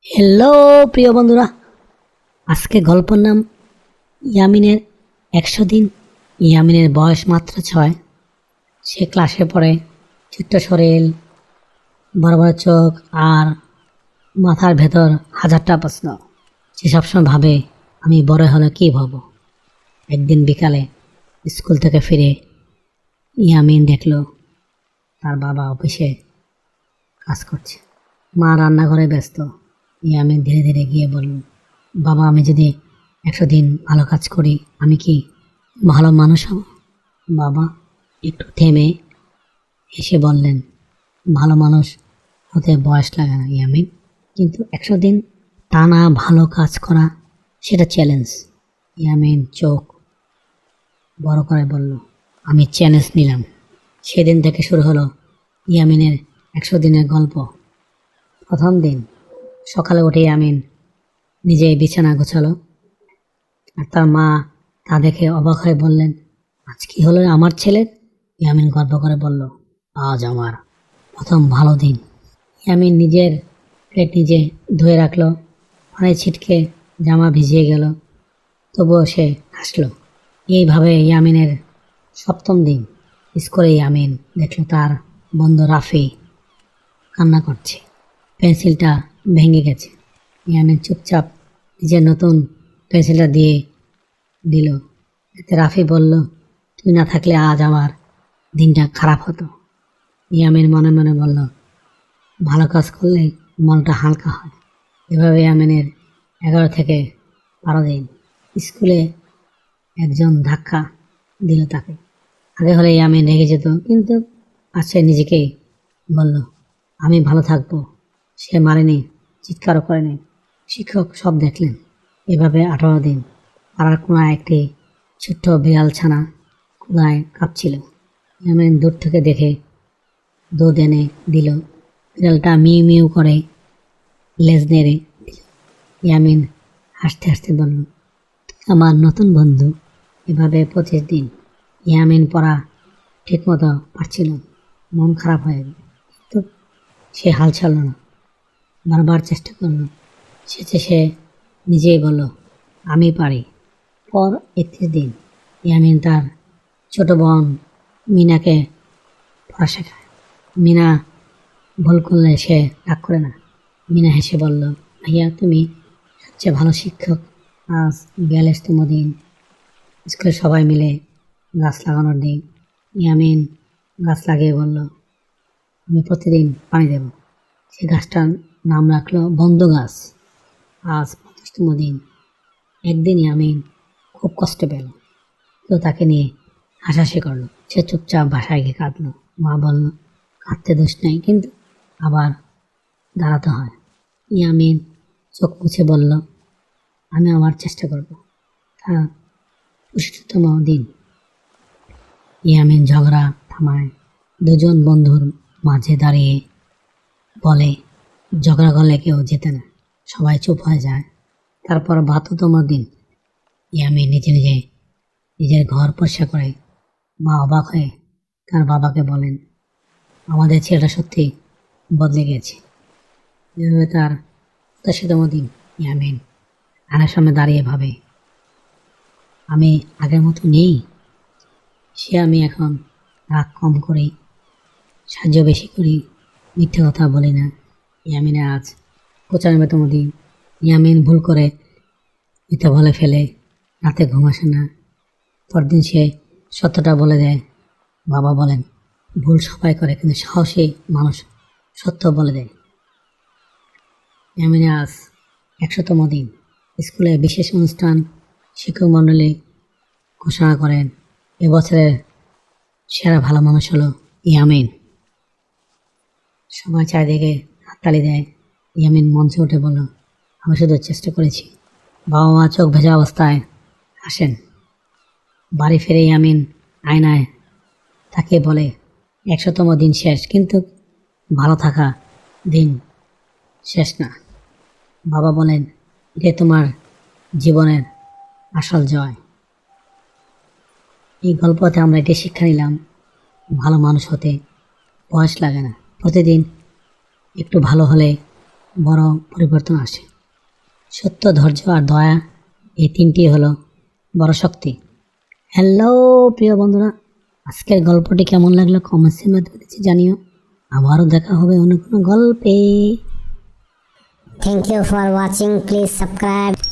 Hello প্রিয় বন্ধুরা, আজকে গল্পের নাম ইয়ামিনের 100 দিন। ইয়ামিনের বয়স মাত্র 6। সে ক্লাসে পড়ে। ছোট্ট শরীর, বড় বড় চোখ আর মাথার ভেতর হাজারটা প্রশ্ন। সে সবসময় ভাবে, আমি বড় হলে কী হব। একদিন বিকালে স্কুল থেকে ফিরে ইয়ামিন দেখল তার বাবা অফিসে কাজ করছে, মা রান্নাঘরে ব্যস্ত। ইয়ামিন ধীরে ধীরে গিয়ে বলল, বাবা, আমি যদি 100 দিন ভালো কাজ করি, আমি কি ভালো মানুষ হব? বাবা একটু থেমে হেসে বললেন, ভালো মানুষ হতে বয়স লাগে না ইয়ামিন, কিন্তু 100 দিন টানা ভালো কাজ করা, সেটা চ্যালেঞ্জ। ইয়ামিন চোখ বড় করে বলল, আমি চ্যালেঞ্জ নিলাম। সেদিন থেকে শুরু হলো ইয়ামিনের 100 দিনের গল্প। প্রথম দিন সকালে উঠে ইয়ামিন নিজেই বিছানা গোছালো, আর তার মা তা দেখে অবাক হয়ে বললেন, আজ কি হলো আমার ছেলের? ইয়ামিন গর্ব করে বলল, আজ আমার প্রথম ভালো দিন। ইয়ামিন নিজের প্লেট নিজে ধুয়ে রাখলো। পানি ছিটকে জামা ভিজিয়ে গেল, তবুও সে হাসলো। এইভাবে ইয়ামিনের সপ্তম দিন। স্কুলে ইয়ামিন দেখল তার বন্ধু রাফি কান্না করছে, পেন্সিলটা ভেঙে গেছে। ইয়ামিন চুপচাপ নিজের নতুন পেন্সিলটা দিয়ে দিল। এতে রাফি বলল, তুই না থাকলে আজ আমার দিনটা খারাপ হতো। ইয়ামিন মনে মনে বলল, ভালো কাজ করলে মনটা হালকা হয়। এভাবে ইয়ামিনের 11 থেকে 12 দিন। স্কুলে একজন ধাক্কা দিল তাকে। আগে হলে ইয়ামিন রেগে যেত, কিন্তু আজ সে নিজেকেই বলল, আমি ভালো থাকবো। সে মারেনি, চিৎকারও করেনি। শিক্ষক সব দেখলেন। এভাবে 18 দিন। পাড়ার কোনায় একটি ছোট্ট বিড়াল ছানা কোনায় কাঁপছিল। ইয়ামিন দূর থেকে দেখে দুধ এনে দিল। বিড়ালটা মিউ মিউ করে লেজ নেড়ে দিল। ইয়ামিন হাসতে হাসতে বলল, আমার নতুন বন্ধু। এভাবে 25 দিন। ইয়ামিন পড়া ঠিকমতো পারছিল, মন খারাপ হয়ে গেল, কিন্তু সে হাল ছাড়ল না। বারবার চেষ্টা করল। শেষে সে নিজেই বলল, আমি পারি। পর 31 দিন। ইয়ামিন তার ছোট বোন মিনাকে পড়া শেখায়। মিনা ভুল করলে সে রাগ করে না। মিনা হেসে বলল, ভাইয়া, তুমি সবচেয়ে ভালো শিক্ষক। আজ 42তম দিন। স্কুলে সবাই মিলে গাছ লাগানোর দিন। ইয়ামিন গাছ লাগিয়ে বলল, আমি প্রতিদিন পানি দেব। সে গাছটার নাম রাখলো বন্ধু গাছ। আজ 25তম দিন। একদিন ইয়ামিন খুব কষ্ট পেল, তো তাকে নিয়ে হাসাহাসি করলো। সে চুপচাপ বাসায় গিয়ে কাঁদলো। মা বলল, কাঁদতে দোষ নেই, কিন্তু আবার দাঁড়াতে হয়। ইয়ামিন চোখ মুছে বলল, আমি আবার চেষ্টা করব। তার 25তম দিন। ইয়ামিন ঝগড়া থামায়। দুজন বন্ধুর মাঝে দাঁড়িয়ে বলে, ঝগড়া করলে কেউ জেতে না। সবাই চুপ হয়ে যায়। তারপর 72তম দিন। ইয়ামিন নিজে নিজে নিজের ঘর পরিষ্কার করে। মা অবাক হয়ে তার বাবাকে বলেন, আমাদের ছেলেটা সত্যি বদলে গেছে। এভাবে তার 85তম দিন। ইয়ামিন আয়নার সামনে দাঁড়িয়ে ভাবে, আমি আগের মতো নেই। আমি এখন রাগ কম করি, সাহায্য বেশি করি, মিথ্যে কথা বলি না। ইয়ামিনের আজ 95তম দিন। ইয়ামিন ভুল করে মিথ্যা বলে ফেলে, রাতে ঘুম আসে না। পরদিন সে সত্যটা বলে দেয়। বাবা বলেন, ভুল সবাই করে, কিন্তু সাহসী মানুষ সত্য বলে দেয়। ইয়ামিনের আজ 100তম দিন। স্কুলে বিশেষ অনুষ্ঠান। শিক্ষক মণ্ডলী ঘোষণা করেন, এবছরের সেরা ভালো মানুষ হলো ইয়ামিন। সবাই চারিদিকে হাততালি দেয়। ইয়ামিন মঞ্চে উঠে বলল, আমি শুধু চেষ্টা করেছি। বাবা মা চোখ ভেজা অবস্থায় আসেন। বাড়ি ফিরে ইয়ামিন আয়নায় তাকে বলে, 100তম দিন শেষ, কিন্তু ভালো থাকা দিন শেষ না। বাবা বলেন, এটা তোমার জীবনের আসল জয়। এই গল্পতে আমরা এটি শিক্ষা নিলাম, ভালো মানুষ হতে বয়স লাগে না। প্রতিদিন একটু ভালো হলে বড় পরিবর্তন আসে। সত্য, ধৈর্য আর দয়া, এই তিনটি হলো বড় শক্তি। হ্যালো প্রিয় বন্ধুরা, আজকের গল্পটি কেমন লাগলো কমেন্টসের মাধ্যমে নিচে জানিও। আবারও দেখা হবে অন্য কোনো গল্পে। Thank you for watching. Please subscribe.